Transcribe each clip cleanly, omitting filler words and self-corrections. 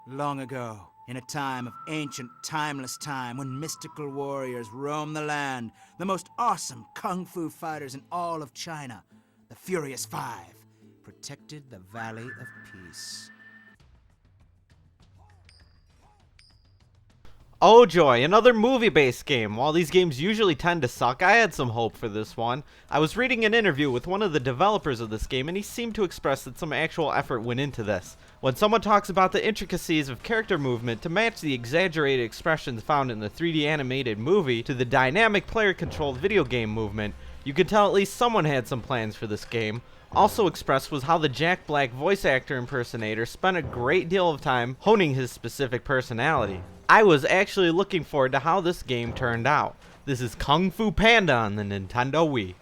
Long ago, in a time of ancient, timeless time, when mystical warriors roamed the land, the most awesome kung fu fighters in all of China, the Furious Five, protected the Valley of Peace. Oh joy, another movie-based game. While these games usually tend to suck, I had some hope for this one. I was reading an interview with one of the developers of this game, and he seemed to express that some actual effort went into this. When someone talks about the intricacies of character movement to match the exaggerated expressions found in the 3D animated movie to the dynamic player-controlled video game movement, you could tell at least someone had some plans for this game. Also expressed was how the Jack Black voice actor impersonator spent a great deal of time honing his specific personality. I was actually looking forward to how this game turned out. This is Kung Fu Panda on the Nintendo Wii.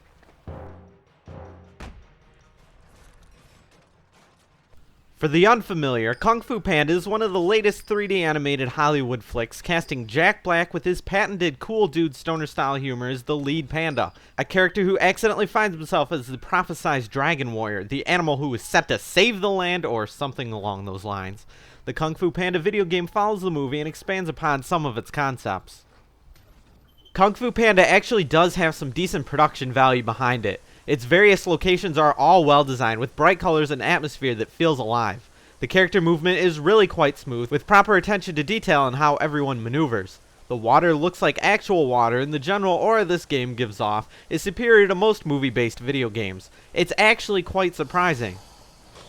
For the unfamiliar, Kung Fu Panda is one of the latest 3D animated Hollywood flicks, casting Jack Black with his patented cool dude stoner style humor as the lead panda, a character who accidentally finds himself as the prophesized dragon warrior, the animal who is set to save the land or something along those lines. The Kung Fu Panda video game follows the movie and expands upon some of its concepts. Kung Fu Panda actually does have some decent production value behind it. Its various locations are all well designed, with bright colors and atmosphere that feels alive. The character movement is really quite smooth, with proper attention to detail in how everyone maneuvers. The water looks like actual water, and the general aura this game gives off is superior to most movie-based video games. It's actually quite surprising.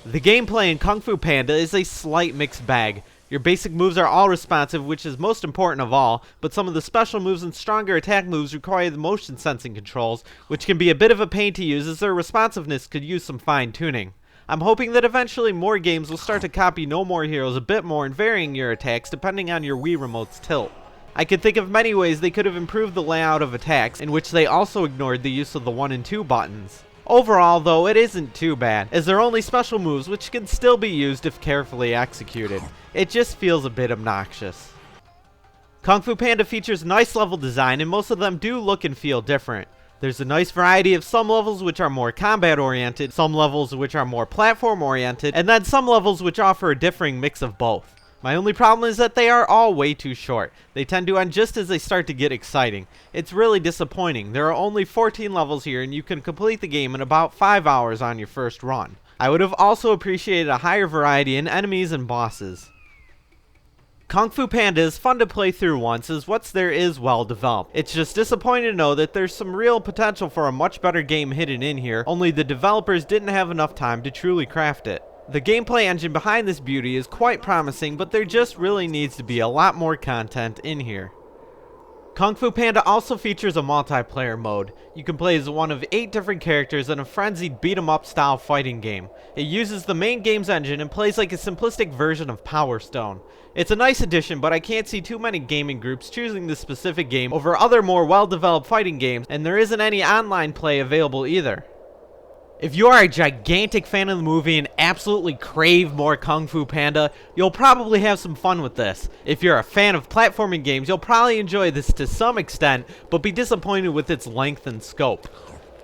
The gameplay in Kung Fu Panda is a slight mixed bag. Your basic moves are all responsive, which is most important of all, but some of the special moves and stronger attack moves require the motion sensing controls, which can be a bit of a pain to use as their responsiveness could use some fine tuning. I'm hoping that eventually more games will start to copy No More Heroes a bit more and varying your attacks depending on your Wii Remote's tilt. I could think of many ways they could have improved the layout of attacks, in which they also ignored the use of the 1 and 2 buttons. Overall, though, it isn't too bad, as they're only special moves which can still be used if carefully executed. It just feels a bit obnoxious. Kung Fu Panda features nice level design, and most of them do look and feel different. There's a nice variety of some levels which are more combat oriented, some levels which are more platform oriented, and then some levels which offer a differing mix of both. My only problem is that they are all way too short. They tend to end just as they start to get exciting. It's really disappointing. There are only 14 levels here, and you can complete the game in about 5 hours on your first run. I would have also appreciated a higher variety in enemies and bosses. Kung Fu Panda is fun to play through once, as what's there is well developed. It's just disappointing to know that there's some real potential for a much better game hidden in here, only the developers didn't have enough time to truly craft it. The gameplay engine behind this beauty is quite promising, but there just really needs to be a lot more content in here. Kung Fu Panda also features a multiplayer mode. You can play as one of 8 different characters in a frenzied beat-em-up style fighting game. It uses the main game's engine and plays like a simplistic version of Power Stone. It's a nice addition, but I can't see too many gaming groups choosing this specific game over other more well-developed fighting games, and there isn't any online play available either. If you are a gigantic fan of the movie and absolutely crave more Kung Fu Panda, you'll probably have some fun with this. If you're a fan of platforming games, you'll probably enjoy this to some extent, but be disappointed with its length and scope.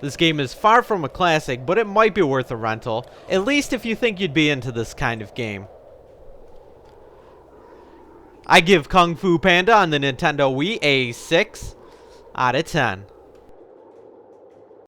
This game is far from a classic, but it might be worth a rental, at least if you think you'd be into this kind of game. I give Kung Fu Panda on the Nintendo Wii a 6 out of 10.